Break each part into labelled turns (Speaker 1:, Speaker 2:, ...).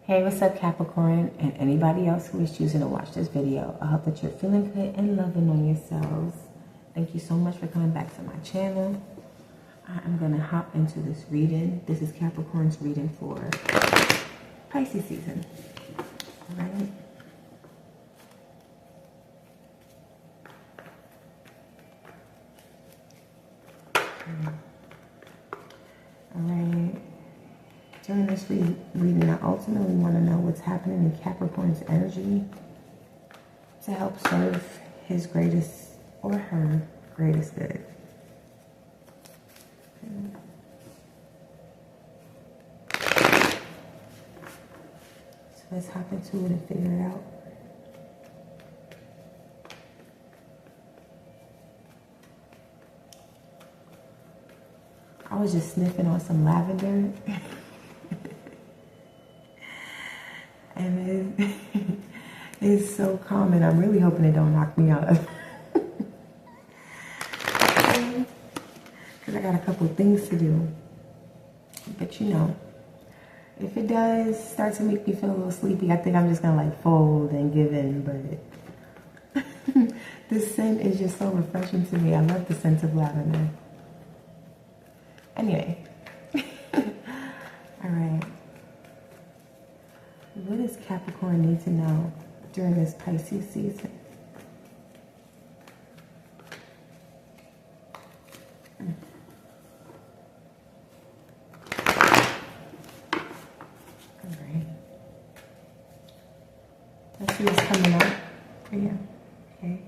Speaker 1: Hey, what's up, Capricorn, and anybody else who is choosing to watch this video. I hope that you're feeling good and loving on yourselves. Thank you so much for coming back to my channel. I am going to hop into this reading. This is Capricorn's reading for Pisces season. All right. All right. During this reading, I ultimately want to know what's happening in Capricorn's energy to help serve his greatest or her greatest good. So let's hop into it and figure it out. I was just sniffing on some lavender. And it's so common. I'm really hoping it don't knock me out. Because I got a couple of things to do. But you know, if it does start to make me feel a little sleepy, I think I'm just going to like fold and give in. But this scent is just so refreshing to me. I love the scent of lavender. Anyway. All right. What does Capricorn need to know during this Pisces season? All right. Let's see what's coming up for you. Okay.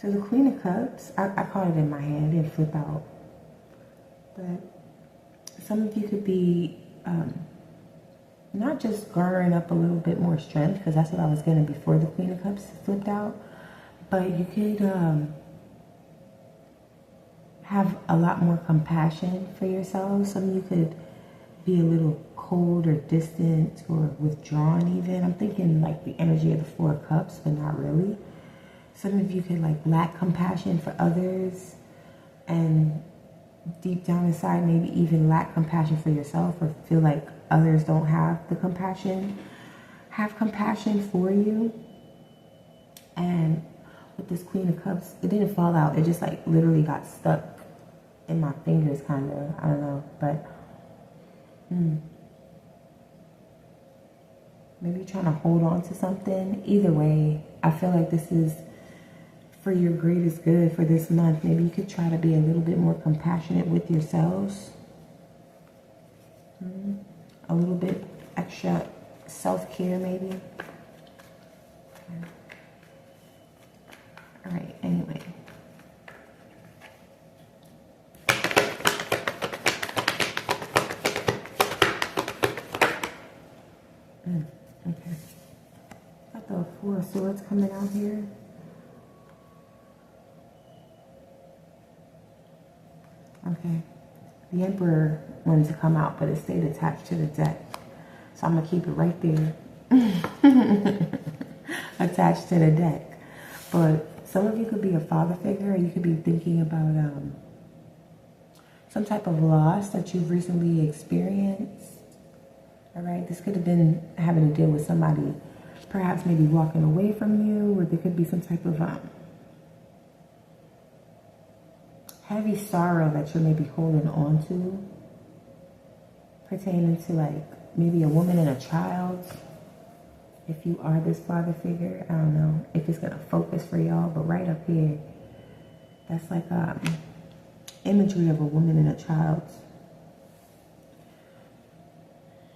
Speaker 1: So the Queen of Cups, I caught it in my hand. It didn't flip out. But some of you could be not just garnering up a little bit more strength, because that's what I was getting before the Queen of Cups flipped out, but you could have a lot more compassion for yourselves. Some of you could be a little cold or distant or withdrawn even. I'm thinking like the energy of the Four of Cups, but not really. Some of you could like lack compassion for others, and deep down inside maybe even lack compassion for yourself, or feel like others don't have the compassion. Have compassion for you. And with this Queen of Cups, it didn't fall out. It just like literally got stuck in my fingers, kind of. I don't know, but maybe you're trying to hold on to something. Either way, I feel like this is for your greatest good for this month. Maybe you could try to be a little bit more compassionate with yourselves. A little bit extra self-care maybe. Okay. All right, anyway. Okay. Got the Four of Swords coming out here. Okay, the Emperor wanted to come out, but it stayed attached to the deck. So I'm going to keep it right there. Attached to the deck. But some of you could be a father figure, or you could be thinking about some type of loss that you've recently experienced. All right, this could have been having to deal with somebody perhaps maybe walking away from you, or there could be some type of heavy sorrow that you're maybe holding on to, pertaining to like maybe a woman and a child. If you are this father figure, I don't know if it's gonna focus for y'all, but right up here, that's like imagery of a woman and a child.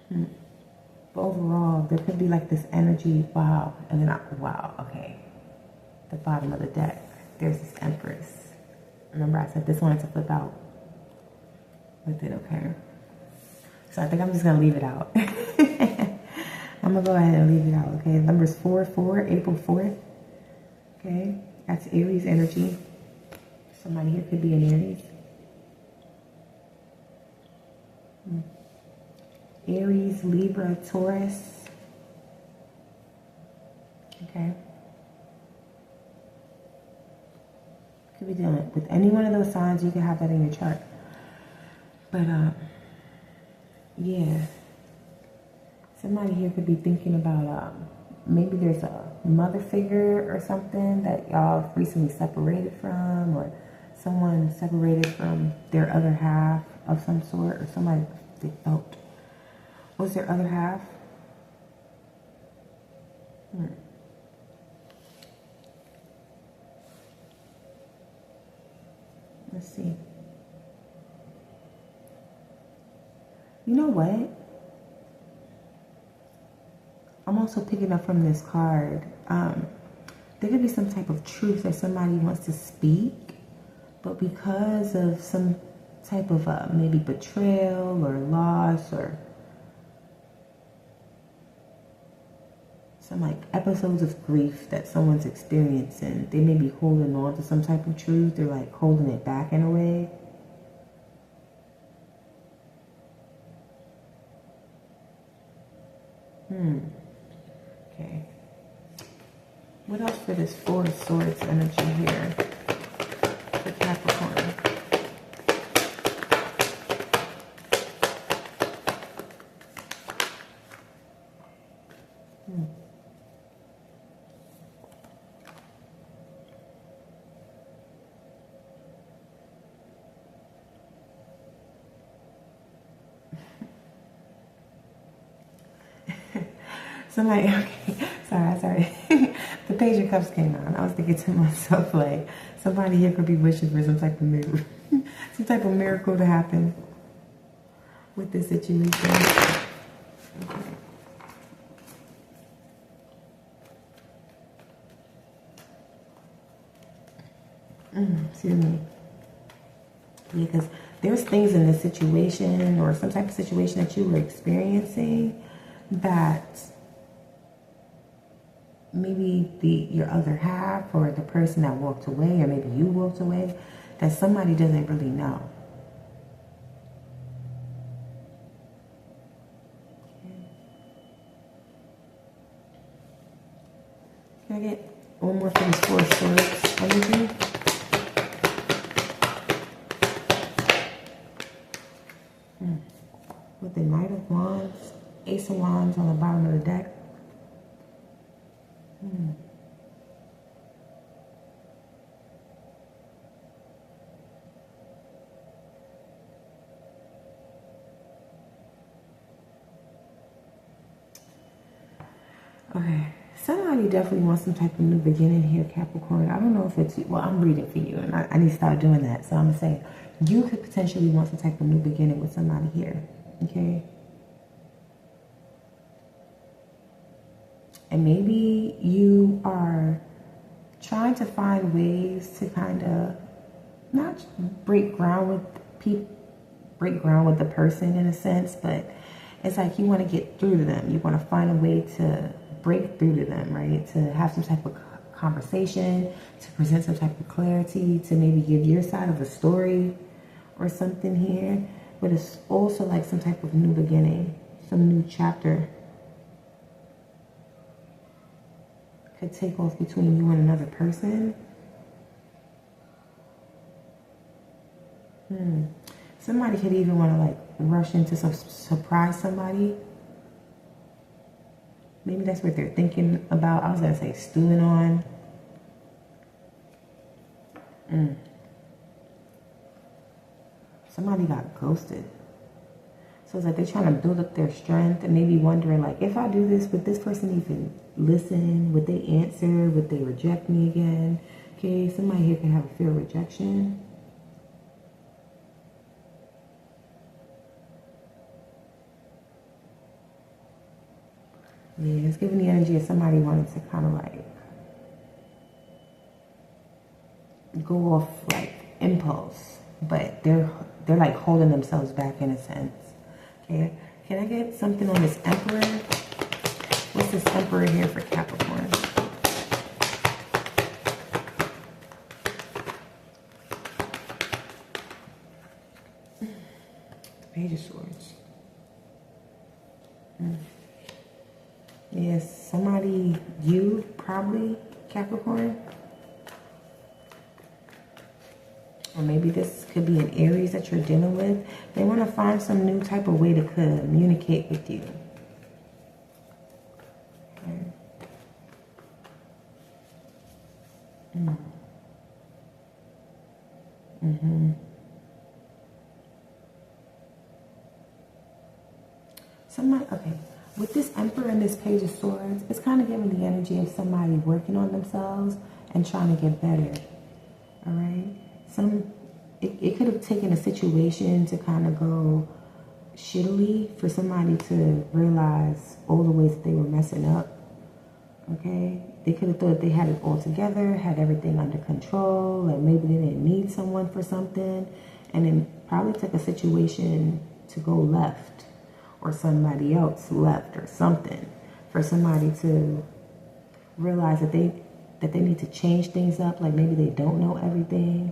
Speaker 1: But overall, there could be like this energy, wow, and then wow, okay. The bottom of the deck, there's this Empress. Remember I said this wanted to flip out with it, okay? So I think I'm just going to leave it out. I'm going to go ahead and leave it out, okay? Numbers 4/4, April 4th, okay? That's Aries energy. Somebody here could be an Aries. Aries, Libra, Taurus, okay? Could be dealing with any one of those signs. You can have that in your chart. But yeah, Somebody here could be thinking about maybe there's a mother figure or something that y'all recently separated from, or someone separated from their other half of some sort, or somebody they felt was their other half. Let's see. You know what? I'm also picking up from this card. There could be some type of truth that somebody wants to speak, but because of some type of maybe betrayal or loss or some like episodes of grief that someone's experiencing, they may be holding on to some type of truth. They're like holding it back in a way. Okay. What else for this Four of Swords energy here for Capricorn? Somebody, okay, sorry. The Page of Cups came on. I was thinking to myself, like, somebody here could be wishing for some type of miracle, some type of miracle to happen with this situation. Okay. Excuse me. Because there's things in this situation or some type of situation that you were experiencing that maybe your other half or the person that walked away, or maybe you walked away, that somebody doesn't really know. Can I get one more from this Four of Swords energy? With the Knight of Wands, Ace of Wands on the bottom of the deck. Okay, somebody definitely wants some type of new beginning here, Capricorn. I don't know if it's, well, I'm reading for you, and I need to start doing that. So I'm going to say, you could potentially want some type of new beginning with somebody here, okay? And maybe you are trying to find ways to kind of not break ground with the person in a sense, but it's like you want to get through to them. You want to find a way to break through to them, right? To have some type of conversation, to present some type of clarity, to maybe give your side of a story or something here. But it's also like some type of new beginning, some new chapter could take off between you and another person. Somebody could even want to like rush into surprise somebody. Maybe that's what they're thinking about. I was going to say stewing on. Somebody got ghosted. So it's like they're trying to build up their strength and maybe wondering, like, if I do this, would this person even listen? Would they answer? Would they reject me again? Okay, somebody here can have a fear of rejection. Yeah, it's giving the energy of somebody wanting to kind of like go off like impulse, but they're like holding themselves back in a sense. Okay, can I get something on this Emperor? What's this Emperor here for Capricorn? Page of Swords. Yes, somebody, you probably, Capricorn. Or maybe this could be an Aries that you're dealing with. They want to find some new type of way to communicate with you. Somebody, okay, with this Emperor and this Page of Swords, it's kind of giving the energy of somebody working on themselves and trying to get better. All right, it could have taken a situation to kind of go shittily for somebody to realize all the ways that they were messing up. Okay, they could have thought they had it all together, had everything under control, like maybe they didn't need someone for something, and then probably took a situation to go left, or somebody else left, or something, for somebody to realize that they need to change things up, like maybe they don't know everything.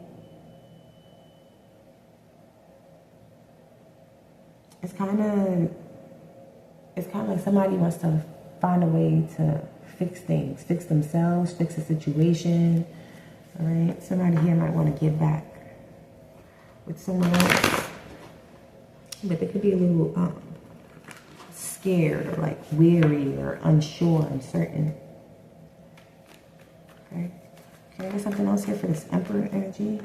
Speaker 1: It's kind of like somebody wants to find a way to fix things, fix themselves, fix a situation. All right, somebody here might want to get back with someone else, but they could be a little scared, or like weary, or unsure, uncertain. Okay, can I get something else here for this Emperor energy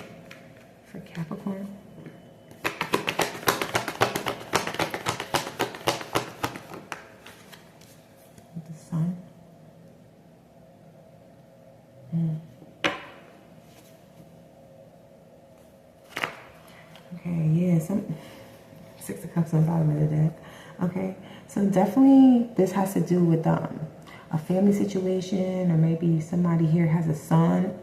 Speaker 1: for Capricorn? Sun. Okay, yeah, Six of Cups on the bottom of the deck. Okay, so definitely this has to do with a family situation, or maybe somebody here has a son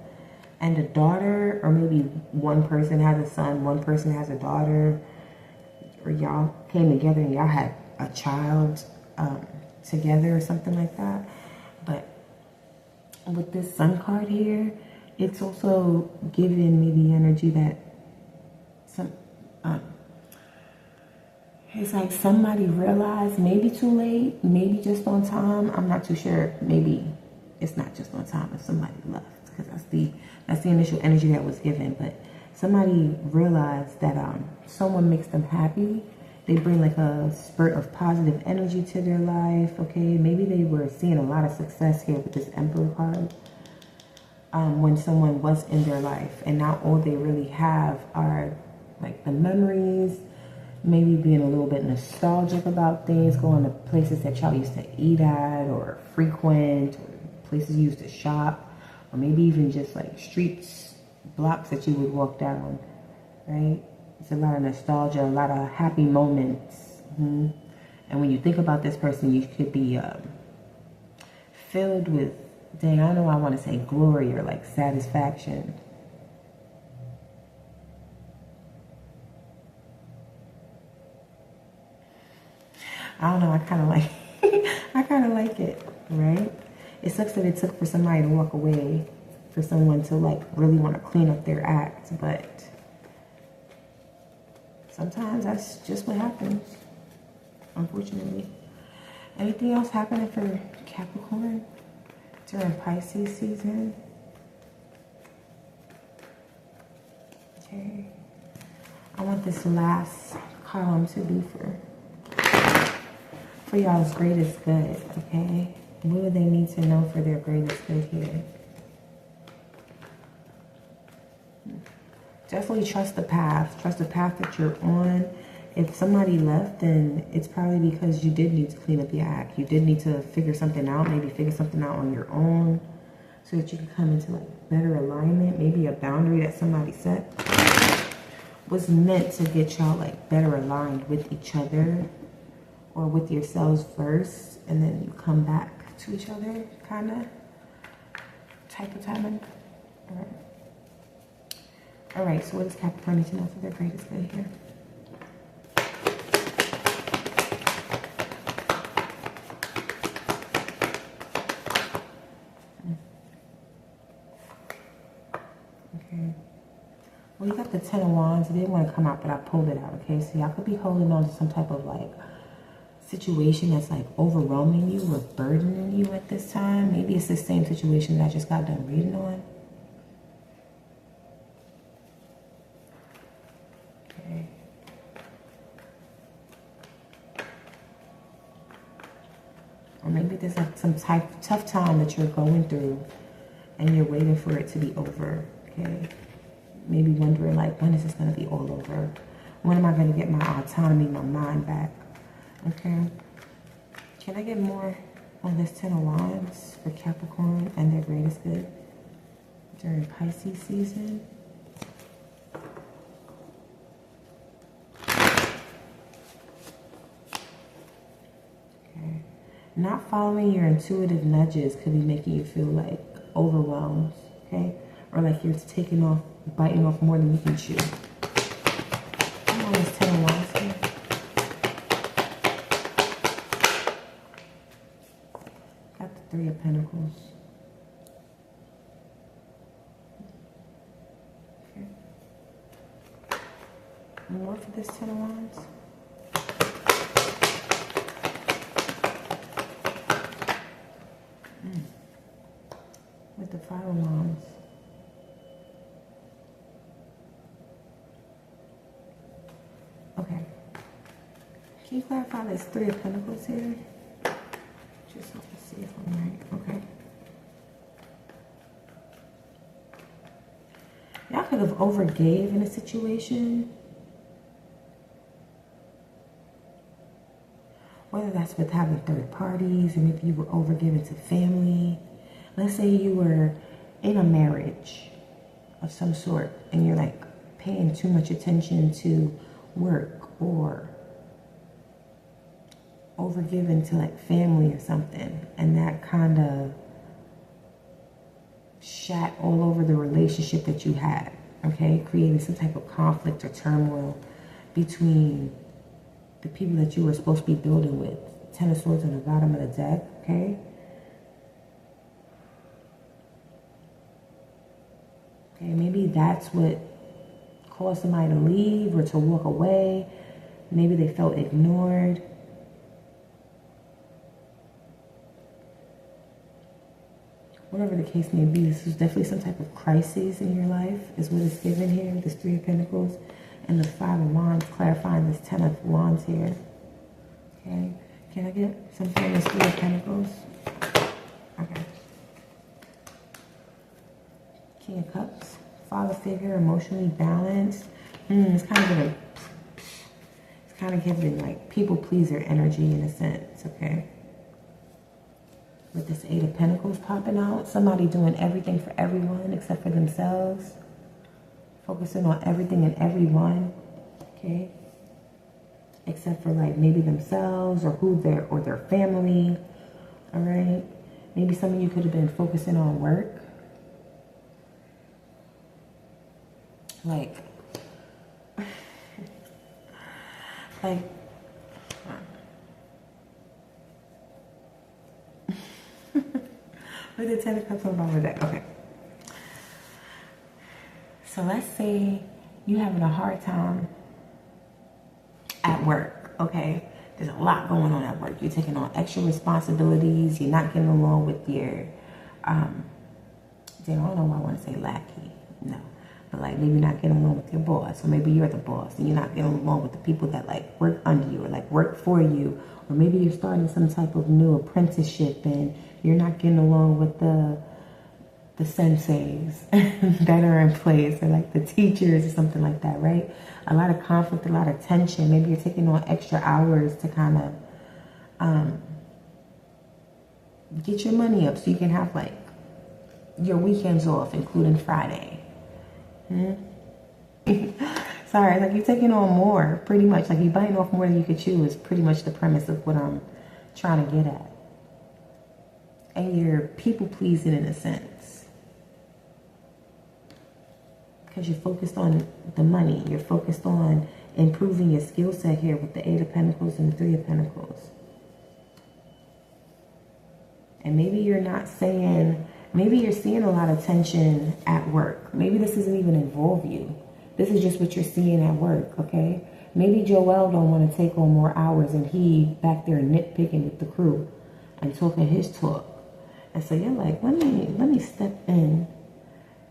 Speaker 1: and a daughter, or maybe one person has a son, one person has a daughter, or y'all came together and y'all had a child together or something like that. But with this Sun card here, it's also giving me the energy that it's like somebody realized, maybe too late, maybe just on time. I'm not too sure. Maybe it's not just on time if somebody left, because that's the initial energy that was given. But somebody realized that someone makes them happy. They bring like a spurt of positive energy to their life, okay? Maybe they were seeing a lot of success here with this Emperor card when someone was in their life, and now all they really have are like the memories, maybe being a little bit nostalgic about things, going to places that y'all used to eat at or frequent, or places you used to shop, or maybe even just like streets, blocks that you would walk down, right? It's a lot of nostalgia, a lot of happy moments. And when you think about this person, you could be filled with, dang, I don't know, I want to say glory, or like satisfaction. I don't know, I kind of like it, right? It sucks that it took for somebody to walk away, for someone to like really want to clean up their act, but sometimes that's just what happens, unfortunately. Anything else happening for Capricorn during Pisces season? Okay. I want this last column to be for y'all's greatest good, okay? What do they need to know for their greatest good here? Definitely trust the path. Trust the path that you're on. If somebody left, then it's probably because you did need to clean up your act. You did need to figure something out, maybe figure something out on your own, so that you can come into like better alignment. Maybe a boundary that somebody set was meant to get y'all like better aligned with each other, or with yourselves first, and then you come back to each other, kind of type of timing. All right, so what does Capricorn need to know for their greatest good here? Okay. Well, you got the Ten of Wands. It didn't want to come out, but I pulled it out, okay? So y'all could be holding on to some type of like situation that's like overwhelming you or burdening you at this time. Maybe it's the same situation that I just got done reading on. Okay. Or maybe there's like some tough time that you're going through, and you're waiting for it to be over, okay? Maybe wondering, like, when is this going to be all over? When am I going to get my autonomy, my mind back? Okay. Can I get more on this Ten of Wands for Capricorn and their greatest good during Pisces season? Okay. Not following your intuitive nudges could be making you feel like overwhelmed, okay? Or like you're biting off more than you can chew. Come on, this Ten of Wands here. Got the Three of Pentacles. Okay. More for this Ten of Wands. With the Five of Wands. Okay. Can you clarify this Three of Pentacles here? Just so to see if I'm right. Okay. Y'all could have overgave in a situation. Whether that's with having third parties, or maybe you were overgiven to family. Let's say you were in a marriage of some sort and you're like paying too much attention to work, or overgiven to like family or something, and that kind of shat all over the relationship that you had, okay? Creating some type of conflict or turmoil between the people that you were supposed to be building with. Ten of Swords on the bottom of the deck, okay? Okay, maybe that's what caused somebody to leave or to walk away. Maybe they felt ignored. Whatever the case may be, this is definitely some type of crisis in your life, is what is given here. This Three of Pentacles and the Five of Wands, clarifying this Ten of Wands here. Okay, can I get something on this Three of Pentacles? Okay. King of Cups, father figure, emotionally balanced. It's kind of giving like people pleaser energy in a sense, okay? With this Eight of Pentacles popping out, somebody doing everything for everyone except for themselves, focusing on everything and everyone, okay? Except for like maybe themselves or their family, all right? Maybe some of you could have been focusing on work. Like, with the Ten of Cups on the bottom of the deck. Okay. So let's say you're having a hard time at work, okay? There's a lot going on at work. You're taking on extra responsibilities. You're not getting along with your, I don't know why I want to say lackey. No. But like maybe not getting along with your boss, or maybe you're the boss and you're not getting along with the people that like work under you or like work for you, or maybe you're starting some type of new apprenticeship and you're not getting along with the senseis that are in place, or like the teachers or something like that, right? A lot of conflict, a lot of tension. Maybe you're taking on extra hours to kind of get your money up so you can have like your weekends off, including Friday. Sorry, like you're taking on more, pretty much. Like you're biting off more than you could chew is pretty much the premise of what I'm trying to get at. And you're people pleasing in a sense. Because you're focused on the money. You're focused on improving your skill set here with the Eight of Pentacles and the Three of Pentacles. And maybe you're not saying... Maybe you're seeing a lot of tension at work. Maybe this doesn't even involve you. This is just what you're seeing at work, okay? Maybe Joel don't want to take on more hours and he back there nitpicking with the crew and talking his talk. And so you're like, let me step in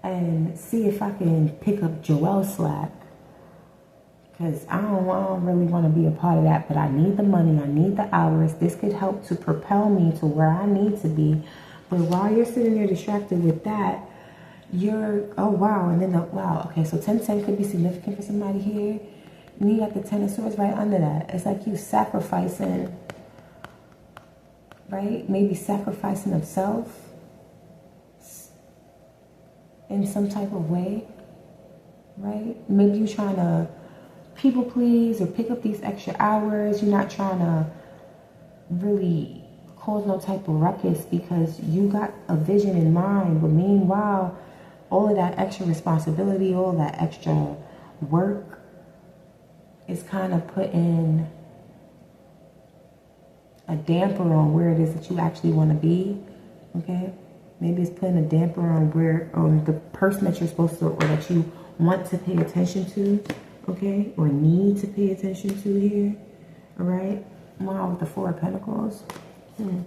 Speaker 1: and see if I can pick up Joel's slack. Because I don't really want to be a part of that, but I need the money. I need the hours. This could help to propel me to where I need to be. But while you're sitting there distracted with that, you're, oh wow, and then the, wow, okay, so 10-10 could be significant for somebody here. And you got the 10 of swords right under that. It's like you sacrificing, right? Maybe sacrificing of self in some type of way, right? Maybe you're trying to people please or pick up these extra hours. You're not trying to really cause no type of ruckus because you got a vision in mind. But meanwhile, all of that extra responsibility, all that extra work is kind of putting a damper on where it is that you actually want to be, okay? Maybe it's putting a damper on where, on the person that you're supposed to, or that you want to pay attention to, okay? Or need to pay attention to here, all right? Wow, with the Four of Pentacles. Okay.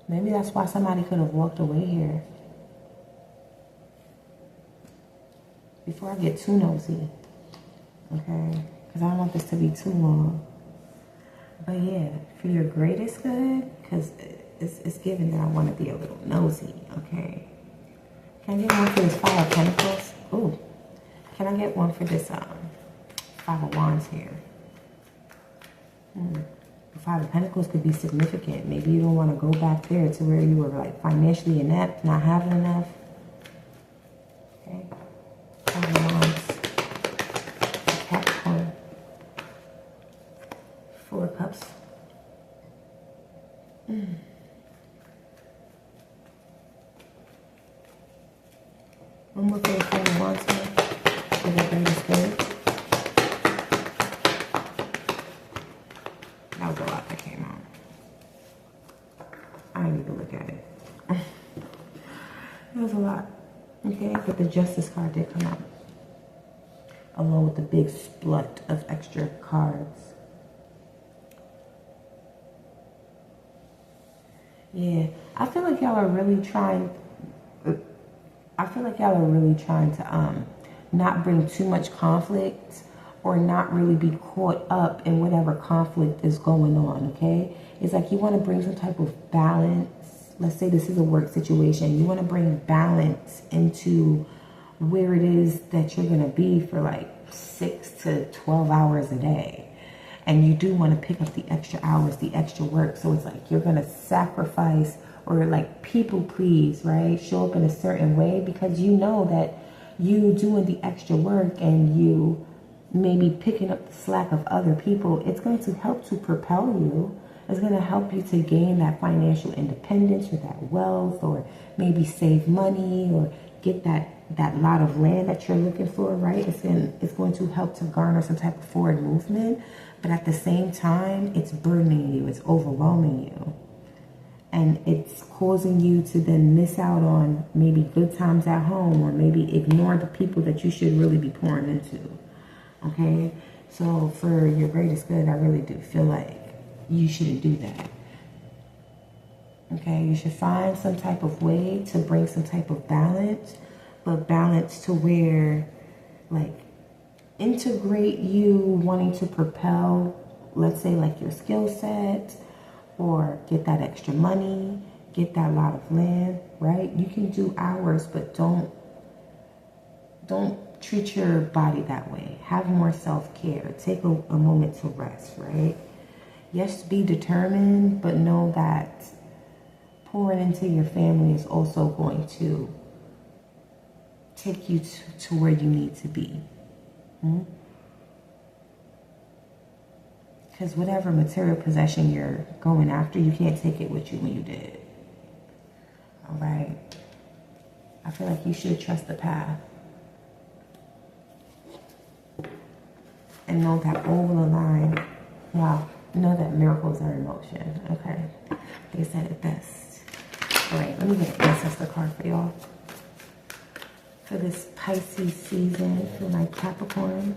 Speaker 1: Maybe that's why somebody could have walked away here. Before I get too nosy, okay? Because I don't want this to be too long. But yeah, for your greatest good, because it's given that I want to be a little nosy, okay? Can I get one for this Five of Pentacles? Ooh. Can I get one for this Five of Wands here? The Five of Pentacles could be significant. Maybe you don't want to go back there to where you were like financially inept, not having enough. Okay. Five of Wands. Capricorn. Four of Cups. One more for the Five of Wands here. For the greatest good. That was a lot that came out. I didn't even look at it. That was a lot. Okay, but the Justice card did come out. Along with the big splut of extra cards. Yeah, I feel like y'all are really trying. I feel like y'all are really trying to not bring too much conflict, or not really be caught up in whatever conflict is going on, okay? It's like you want to bring some type of balance. Let's say this is a work situation. You want to bring balance into where it is that you're going to be for like 6 to 12 hours a day. And you do want to pick up the extra hours, the extra work. So it's like you're going to sacrifice or like people please, right? Show up in a certain way because you know that you doing the extra work and you maybe picking up the slack of other people, it's going to help to propel you. It's going to help you to gain that financial independence or that wealth, or maybe save money or get that lot of land that you're looking for, right? It's going to help to garner some type of forward movement, but at the same time, it's burdening you, it's overwhelming you. And it's causing you to then miss out on maybe good times at home, or maybe ignore the people that you should really be pouring into. Okay? So for your greatest good, I really do feel like you shouldn't do that. Okay? You should find some type of way to bring some type of balance, but balance to where, like, integrate you wanting to propel, let's say, like your skill set, or get that extra money, get that lot of land, right? You can do hours, but don't treat your body that way. Have more self-care. Take a moment to rest, right? Yes, be determined, but know that pouring into your family is also going to take you to where you need to be. Because whatever material possession you're going after, you can't take it with you when you did. All right? I feel like you should trust the path. And know that all will align. Wow. Know that miracles are in motion. Okay. They said it best. All right. Let me get an ancestor card for y'all. For this Pisces season, for my Capricorns.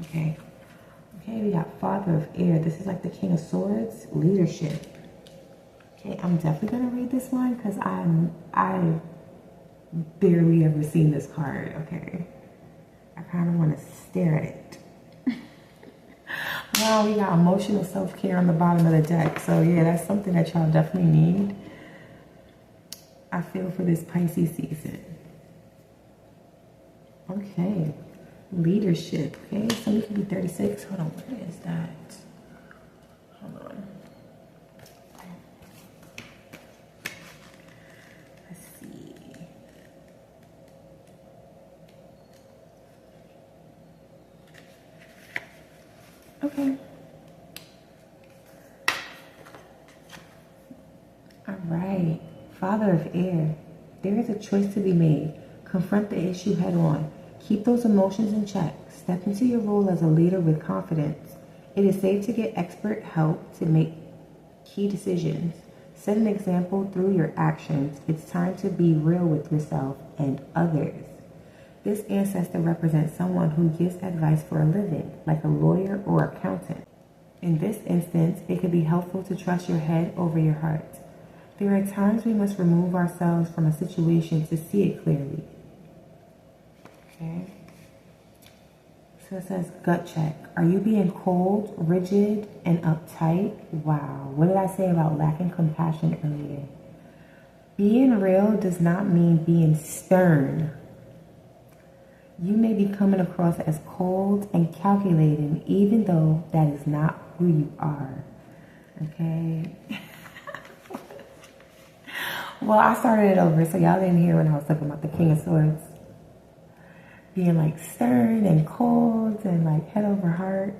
Speaker 1: Okay. Okay, we got Father of Air. This is like the King of Swords, leadership. Okay, I'm definitely gonna read this one because I barely ever seen this card, okay? I kind of want to stare at it. Wow, we got emotional self-care on the bottom of the deck. So yeah, that's something that y'all definitely need. I feel for this Pisces season. Okay. Leadership, okay? Somebody could be 36. Hold on, where is that? Hold on. Let's see. Okay. All right. Father of air. There is a choice to be made. Confront the issue head on. Keep those emotions in check. Step into your role as a leader with confidence. It is safe to get expert help to make key decisions. Set an example through your actions. It's time to be real with yourself and others. This ancestor represents someone who gives advice for a living, like a lawyer or accountant. In this instance, it could be helpful to trust your head over your heart. There are times we must remove ourselves from a situation to see it clearly. Okay. So it says gut check. Are you being cold, rigid, and uptight? Wow. What did I say about lacking compassion earlier? Being real does not mean being stern. You may be coming across as cold and calculating, even though that is not who you are. Okay. Well, I started it over, so y'all didn't hear when I was talking about the King of Swords. Being like stern and cold and like head over heart.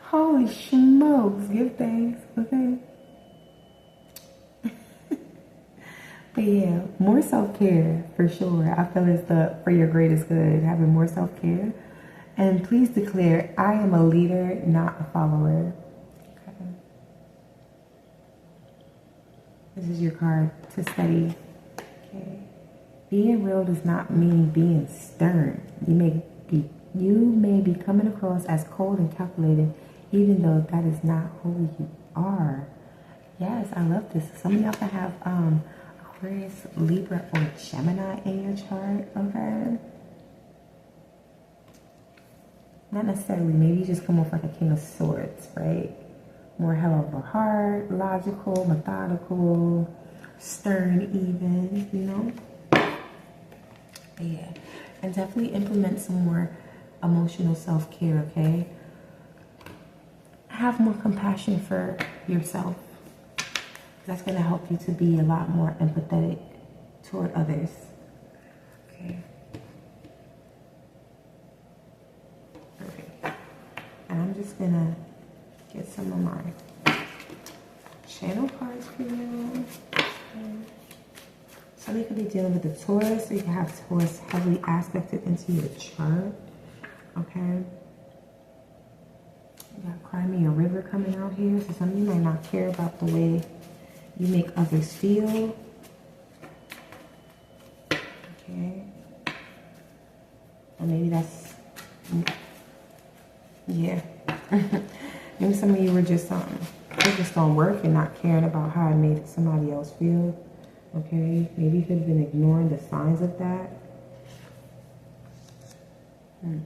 Speaker 1: Holy smokes, give thanks, okay? But yeah, more self-care for sure. I feel it's for your greatest good, having more self-care. And please declare, I am a leader, not a follower. Okay. This is your card to study. Okay. Being real does not mean being stern. You may be coming across as cold and calculated, even though that is not who you are. Yes, I love this. Some of y'all can have Aquarius, Libra, or Gemini in your chart, okay? Not necessarily. Maybe you just come off like a King of Swords, right? More head over heart, logical, methodical, stern even, you know? Yeah, and definitely implement some more emotional self-care, okay? Have more compassion for yourself. That's going to help you to be a lot more empathetic toward others, okay? Perfect. And I'm just going to get some of my channel cards for you. Okay. Somebody could be dealing with the Taurus, so you can have Taurus heavily aspected into your chart, okay? You got Crimea River coming out here, so some of you might not care about the way you make others feel, okay? Or maybe that's, yeah. Maybe some of you were just focused on work and not caring about how it made somebody else feel. Okay, maybe you could have been ignoring the signs of that. Okay.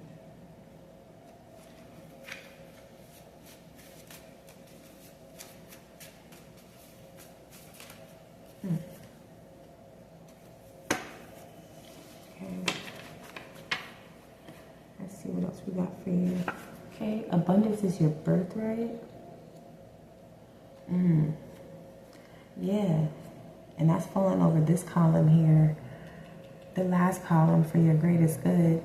Speaker 1: Let's see what else we got for you. Okay, abundance is your birthright. Yeah. And that's falling over this column here, the last column for your greatest good.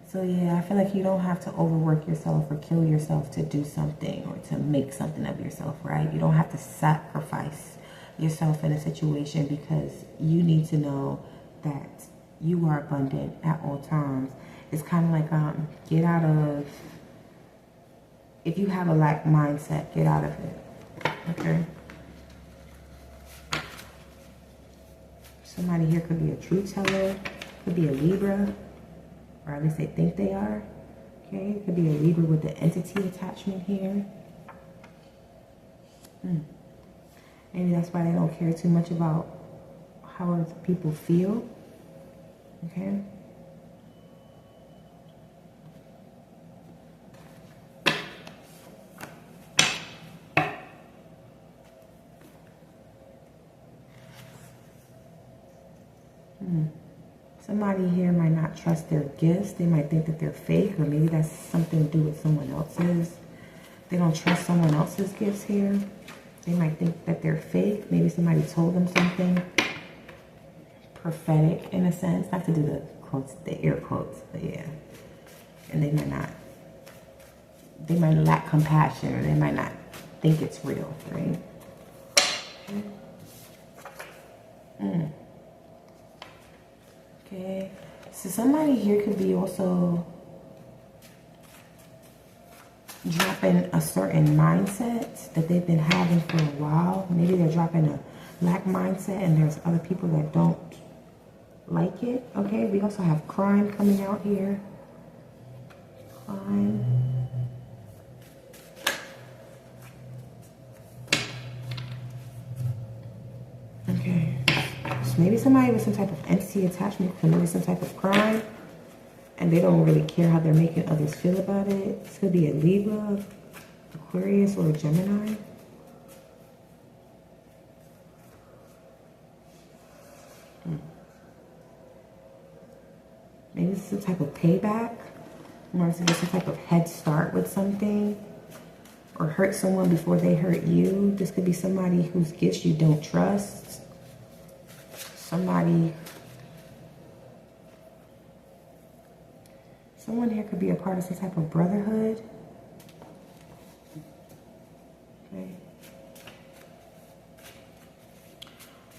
Speaker 1: So yeah, I feel like you don't have to overwork yourself or kill yourself to do something or to make something of yourself, right? You don't have to sacrifice yourself in a situation, because you need to know that you are abundant at all times. It's kind of like get out of, if you have a lack mindset, get out of it, okay? Somebody here could be a truth teller, could be a Libra, or at least they think they are. Okay, it could be a Libra with the entity attachment here. Maybe that's why they don't care too much about how other people feel. Okay. Somebody here might not trust their gifts. They might think that they're fake, or maybe that's something to do with someone else's. They don't trust someone else's gifts here. They might think that they're fake. Maybe somebody told them something prophetic in a sense. Not to do the quotes, the air quotes, but yeah. And they might lack compassion, or they might not think it's real, right? Okay, so somebody here could be also dropping a certain mindset that they've been having for a while. Maybe they're dropping a lack mindset, and there's other people that don't like it. Okay, we also have crime coming out here. Crime. Okay. So maybe somebody with some type of entity attachment committed some type of crime, and they don't really care how they're making others feel about it. This could be a Libra, Aquarius, or a Gemini. Maybe this is some type of payback. Or to get some type of head start with something. Or hurt someone before they hurt you. This could be somebody whose gifts you don't trust. Someone here could be a part of some type of brotherhood. Okay.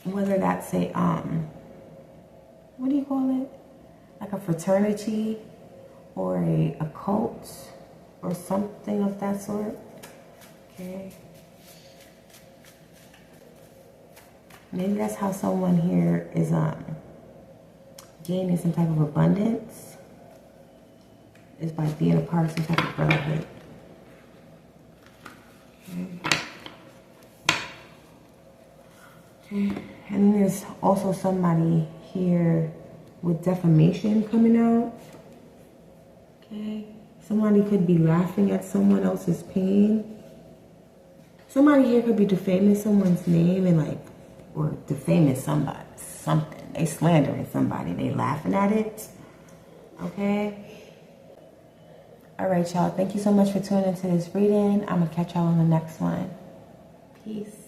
Speaker 1: Whether that's a, what do you call it? Like a fraternity or a cult or something of that sort. Okay. Maybe that's how someone here is gaining some type of abundance, is by being a part of some type of brotherhood. Okay. Okay. And then there's also somebody here with defamation coming out. Okay. Somebody could be laughing at someone else's pain. Somebody here could be defaming someone's name and like, or defaming somebody, something. They slandering somebody. They laughing at it. Okay. All right, y'all. Thank you so much for tuning into this reading. I'm going to catch y'all on the next one. Peace.